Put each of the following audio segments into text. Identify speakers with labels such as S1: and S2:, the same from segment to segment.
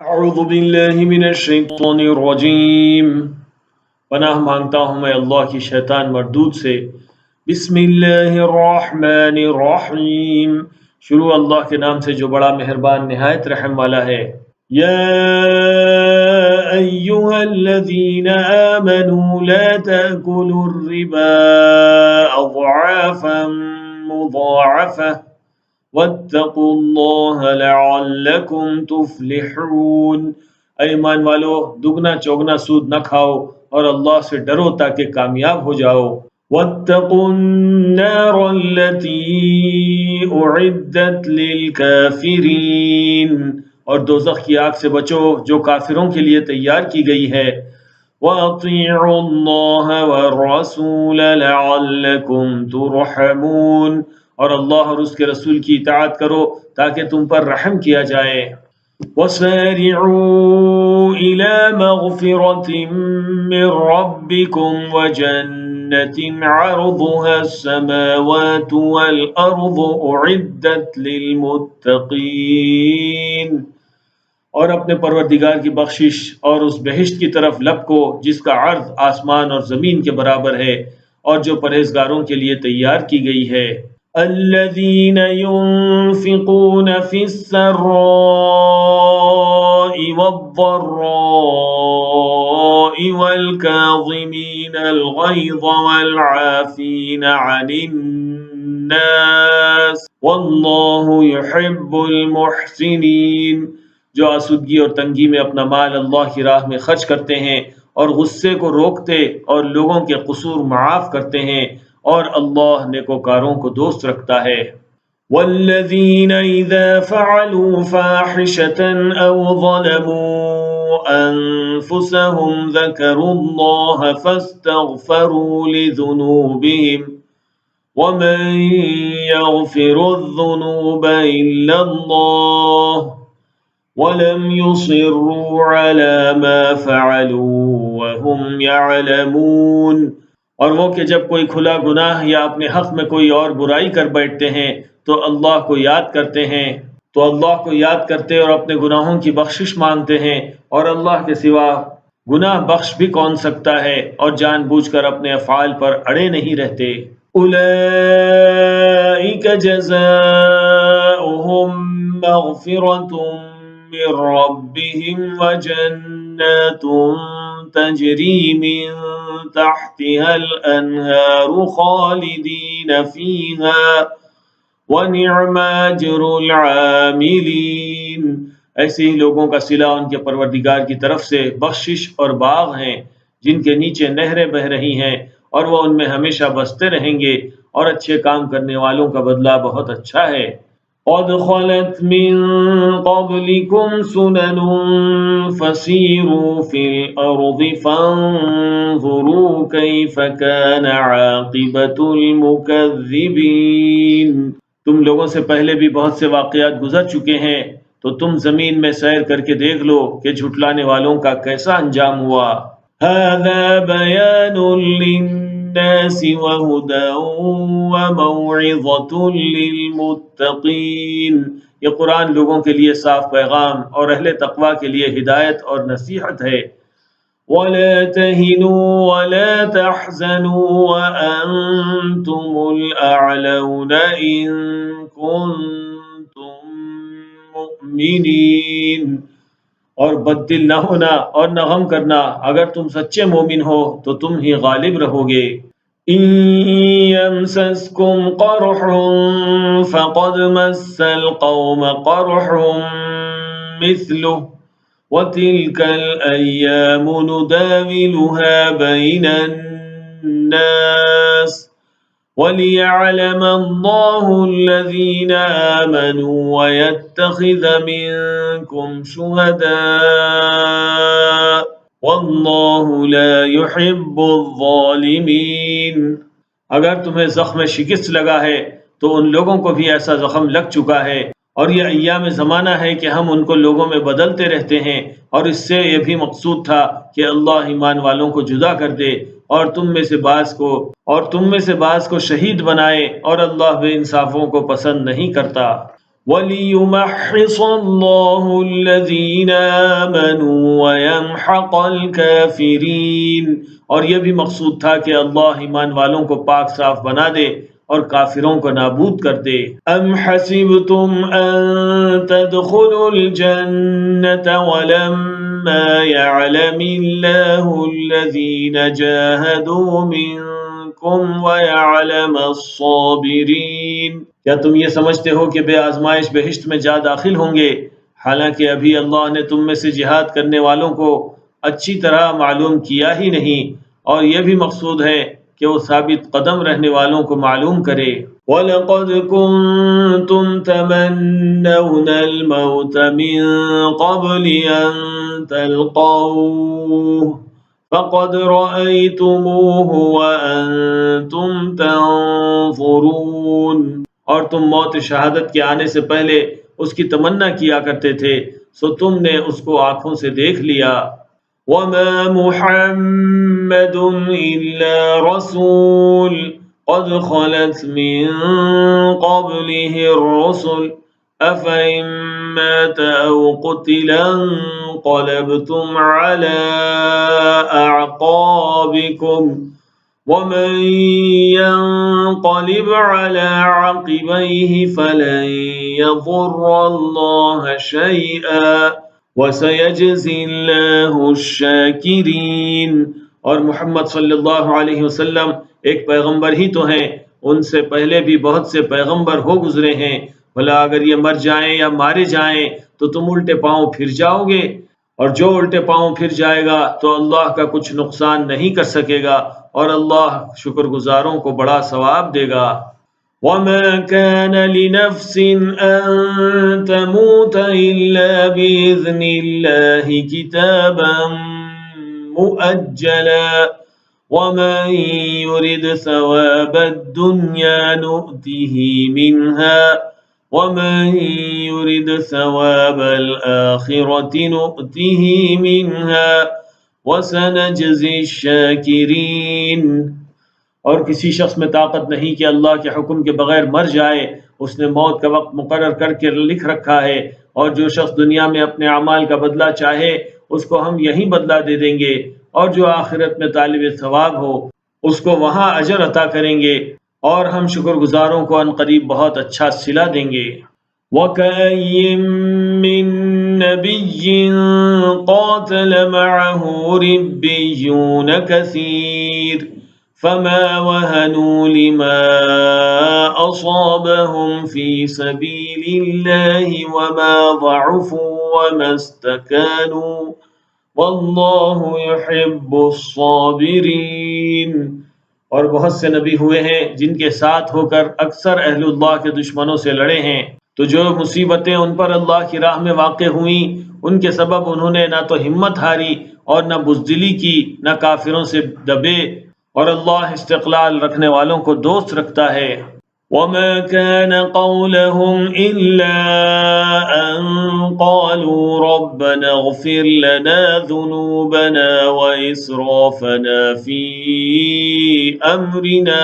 S1: اعوذ باللہ من الشیطان الرجیم، پناہ مانگتا ہوں میں اللہ کی شیطان مردود سے۔ بسم اللہ الرحمن الرحیم، شروع اللہ کے نام سے جو بڑا مہربان نہایت رحم والا ہے۔ یا ایہا الذین آمنوا لا تأکلوا الربا اضعافا مضاعفہ واتقوا اللہ لعلکم تفلحون۔ اے ایمان والو، دگنا چوگنا سود نہ کھاؤ اور اللہ سے ڈرو تاکہ کامیاب ہو جاؤ۔ واتقوا النار التي اعدت للكافرین، اور دوزخ کی آگ سے بچو جو کافروں کے لیے تیار کی گئی ہے۔ وَأَطِيعُوا اللَّهَ وَالرَّسُولَ لَعَلَّكُمْ تُرْحَمُونَ، اور اللہ اور اس کے رسول کی اطاعت کرو تاکہ تم پر رحم کیا جائے۔ وَسَارِعُوا إِلَى مَغْفِرَةٍ مِّن رَّبِّكُمْ وَجَنَّةٍ عَرْضُهَا السَّمَاوَاتُ وَالْأَرْضُ أُعِدَّتْ لِلْمُتَّقِينَ، اور اپنے پروردگار کی بخشش اور اس بہشت کی طرف لپکو جس کا عرض آسمان اور زمین کے برابر ہے اور جو پرہیزگاروں کے لیے تیار کی گئی ہے۔ الذين ينفقون في السراء والضراء والكاظمين الغيظ والعافين عن الناس والله يحب المحسنين، جو آسودگی اور تنگی میں اپنا مال اللہ کی راہ میں خرچ کرتے ہیں اور غصے کو روکتے اور لوگوں کے قصور معاف کرتے ہیں، اور اللہ نیکوکاروں کو دوست رکھتا ہے۔ والذین اذا فعلوا فاحشة او ظلموا انفسهم ذکروا اللہ فاستغفروا لذنوبهم ومن يغفر الذنوب الا اللہ وَلَمْ يُصِرُّوا عَلَى مَا فَعَلُوا وَهُمْ يَعْلَمُونَ، اور وہ کہ جب کوئی کھلا گناہ یا اپنے حق میں کوئی اور برائی کر بیٹھتے ہیں تو اللہ کو یاد کرتے ہیں، تو اللہ کو یاد کرتے اور اپنے گناہوں کی بخشش مانگتے ہیں، اور اللہ کے سوا گناہ بخش بھی کون سکتا ہے، اور جان بوجھ کر اپنے افعال پر اڑے نہیں رہتے۔ اولئک جزاؤہم مغفرۃ من ربهم وجنات تجری من تحتها الانہار خالدین فیہا ونعم اجر العاملین، ایسے ہی لوگوں کا صلہ ان کے پروردگار کی طرف سے بخشش اور باغ ہیں جن کے نیچے نہریں بہ رہی ہیں، اور وہ ان میں ہمیشہ بستے رہیں گے، اور اچھے کام کرنے والوں کا بدلہ بہت اچھا ہے۔ قد خلت من قبلكم سنن فسيروا في الأرض فانظروا كيف كان عاقبة المكذبين، تم لوگوں سے پہلے بھی بہت سے واقعات گزر چکے ہیں، تو تم زمین میں سیر کر کے دیکھ لو کہ جھٹلانے والوں کا کیسا انجام ہوا۔ هذا بيان للناس وهدى وموعظة للمتقين، یہ قرآن لوگوں کے لیے صاف پیغام اور اہل تقوی کے لیے ہدایت اور نصیحت ہے۔ وَلَا تَهِنُوا وَلَا تَحْزَنُوا وَأَنْتُمُ الْأَعْلَوْنَ إِن كُنتُم مُؤْمِنِينَ، اور بد دل نہ ہونا اور نہ غم کرنا، اگر تم سچے مومن ہو تو تم ہی غالب رہو گے۔ إِن يَمْسَسْكُمْ قَرْحٌ فَقَدْ مَسَّ الْقَوْمَ قَرْحٌ مِثْلُهُ وَتِلْكَ الْأَيَّامُ نُدَاوِلُهَا بَيْنَ النَّاسِ وَلِيَعْلَمَ اللَّهُ الَّذِينَ آمَنُوا وَيَتَّخِذَ مِنكُمْ شُهَدَاءَ وَاللَّهُ لَا يُحِبُّ الظَّالِمِينَ، اگر تمہیں زخم شکست لگا ہے تو ان لوگوں کو بھی ایسا زخم لگ چکا ہے، اور یہ ایام زمانہ ہے کہ ہم ان کو لوگوں میں بدلتے رہتے ہیں، اور اس سے یہ بھی مقصود تھا کہ اللہ ایمان والوں کو جدا کر دے اور تم میں سے بعض کو شہید بنائے، اور اللہ بے انصافوں کو پسند نہیں کرتا۔ وَلِيُمَحِّصَ اللَّهُ الَّذِينَ آمَنُوا وَيَمْحَقَ الْكَافِرِينَ، اور یہ بھی مقصود تھا کہ اللہ ایمان والوں کو پاک صاف بنا دے اور کافروں کو نابود کر دے۔ ام حسبتم ان تدخلوا الجنة ولما يعلم الله الذين جاهدوا منكم ويعلم الصابرين، کیا تم یہ سمجھتے ہو کہ بے آزمائش بہشت میں جا داخل ہوں گے، حالانکہ ابھی اللہ نے تم میں سے جہاد کرنے والوں کو اچھی طرح معلوم کیا ہی نہیں، اور یہ بھی مقصود ہے کہ وہ ثابت قدم رہنے والوں کو معلوم کرے۔ وَلَقَدْ كُنْتُمْ تَمَنَّوْنَ الْمَوْتَ مِنْ قَبْلِ أَنْ تَلْقَوْهُ فَقَدْ رَأَيْتُمُوهُ وَأَنْتُمْ تَنْظُرُونَ، اور تم موت شہادت کے آنے سے پہلے اس کی تمنا کیا کرتے تھے، سو تم نے اس کو آنکھوں سے دیکھ لیا۔ وَمَا مُحَمَّدٌ إِلَّا رَسُولٌ قَدْ خَلَتْ مِن قَبْلِهِ الرُّسُلُ أَفَإِن مَّاتَ أَوْ قُتِلَ انقَلَبْتُمْ عَلَىٰ أَعْقَابِكُمْ وَمَن يَنقَلِبْ عَلَىٰ عَقِبَيْهِ فَلَن يَضُرَّ اللَّهَ شَيْئًا وَسَيَجْزِي اللَّهُ الشَّاكِرِينَ، اور محمد صلی اللہ علیہ وسلم ایک پیغمبر ہی تو ہیں، ان سے پہلے بھی بہت سے پیغمبر ہو گزرے ہیں، بھلا اگر یہ مر جائیں یا مارے جائیں تو تم الٹے پاؤں پھر جاؤ گے، اور جو الٹے پاؤں پھر جائے گا تو اللہ کا کچھ نقصان نہیں کر سکے گا، اور اللہ شکر گزاروں کو بڑا ثواب دے گا۔ وَمَا كَانَ لِنَفْسٍ أَن تَمُوتَ إِلَّا بِإِذْنِ اللَّهِ كِتَابًا مُؤَجَّلًا وَمَن يُرِدْ ثَوَابَ الدُّنْيَا نُؤْتِهِ مِنْهَا وَمَن يُرِدْ ثَوَابَ الْآخِرَةِ نُؤْتِهِ مِنْهَا وَسَنَجْزِي الشَّاكِرِينَ، اور کسی شخص میں طاقت نہیں کہ اللہ کے حکم کے بغیر مر جائے، اس نے موت کا وقت مقرر کر کے لکھ رکھا ہے، اور جو شخص دنیا میں اپنے اعمال کا بدلہ چاہے اس کو ہم یہی بدلہ دے دیں گے، اور جو آخرت میں طالب ثواب ہو اس کو وہاں اجر عطا کریں گے، اور ہم شکر گزاروں کو ان قریب بہت اچھا صلہ دیں گے۔ وَكَأَيٍّن مِّن نَّبِيٍّ قَاتَلَ مَعَهُ رِبِّيُّونَ كَثِيرٌ فَمَا وَهَنُوا لِمَا أَصَابَهُمْ فِي سَبِيلِ اللَّهِ وَمَا ضَعُفُوا وَمَا اسْتَكَانُوا وَاللَّهُ يُحِبُّ الصَّابِرِينَ، اور بہت سے نبی ہوئے ہیں جن کے ساتھ ہو کر اکثر اہل اللہ کے دشمنوں سے لڑے ہیں، تو جو مصیبتیں ان پر اللہ کی راہ میں واقع ہوئیں ان کے سبب انہوں نے نہ تو ہمت ہاری اور نہ بزدلی کی، نہ کافروں سے دبے، اور اللہ استقلال رکھنے والوں کو دوست رکھتا ہے۔ وَمَا كَانَ قَوْلَهُمْ إِلَّا أَن قَالُوا رَبَّنَا اغْفِرْ لَنَا ذُنُوبَنَا وَإِسْرَافَنَا فِي أَمْرِنَا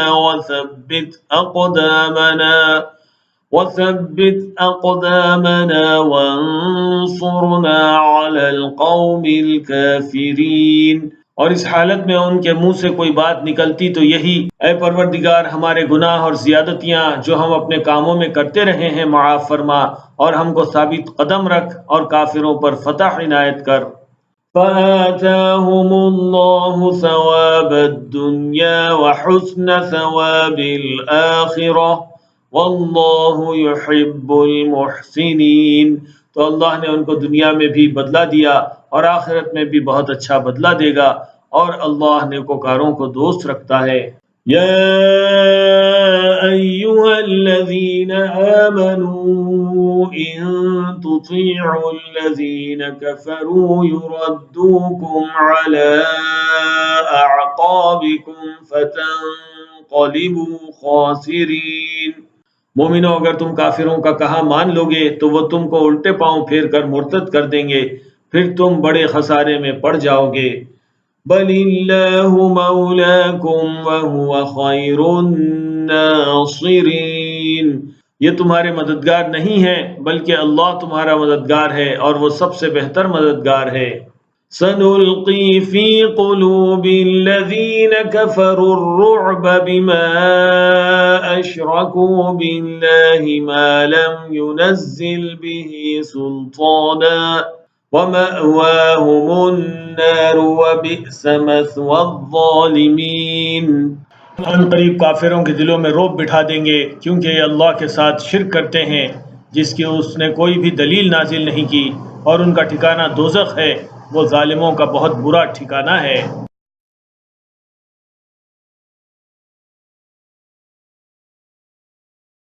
S1: وَثَبِّتْ أَقْدَامَنَا وَانصُرْنَا عَلَى الْقَوْمِ الْكَافِرِينَ، اور اس حالت میں ان کے منہ سے کوئی بات نکلتی تو یہی، اے پروردگار ہمارے گناہ اور زیادتیاں جو ہم اپنے کاموں میں کرتے رہے ہیں معاف فرما، اور ہم کو ثابت قدم رکھ اور کافروں پر فتح عنایت کر۔ فَآتَاهُمُ اللَّهُ ثَوَابَ الدُّنْيَا وَحُسْنَ ثَوَابِ الْآخِرَةِ وَاللَّهُ يُحِبُّ الْمُحْسِنِينَ، تو اللہ نے ان کو دنیا میں بھی بدلہ دیا اور آخرت میں بھی بہت اچھا بدلہ دے گا، اور اللہ نیکوکاروں کو دوست رکھتا ہے۔ یا ایھا الذین آمنوا ان تطیعوا الذین کفروا یردوکم علی اعقابکم فتنقلبوا خاسرین، مومنو اگر تم کافروں کا کہا مان لو گے تو وہ تم کو الٹے پاؤں پھیر کر مرتد کر دیں گے، پھر تم بڑے خسارے میں پڑ جاؤ گے۔ بل اللہ مولاکم وہو خیر الناصرین، یہ تمہارے مددگار نہیں ہیں بلکہ اللہ تمہارا مددگار ہے اور وہ سب سے بہتر مددگار ہے۔ سَنُلْقِي فِي قُلُوبِ الَّذِينَ كَفَرُوا الرُّعْبَ بِمَا أَشْرَكُوا بِاللَّهِ مَا لَمْ يُنَزِّلْ بِهِ سُلْطَانًا وَمَأْوَاهُمُ النَّارُ وَبِئْسَ مَثْوَى الظَّالِمِينَ۔ ان قریب کافروں کے دلوں میں رعب بٹھا دیں گے کیونکہ یہ اللہ کے ساتھ شرک کرتے ہیں جس کی اس نے کوئی بھی دلیل نازل نہیں کی، اور ان کا ٹھکانہ دوزخ ہے، وہ ظالموں کا بہت برا ٹھکانہ ہے۔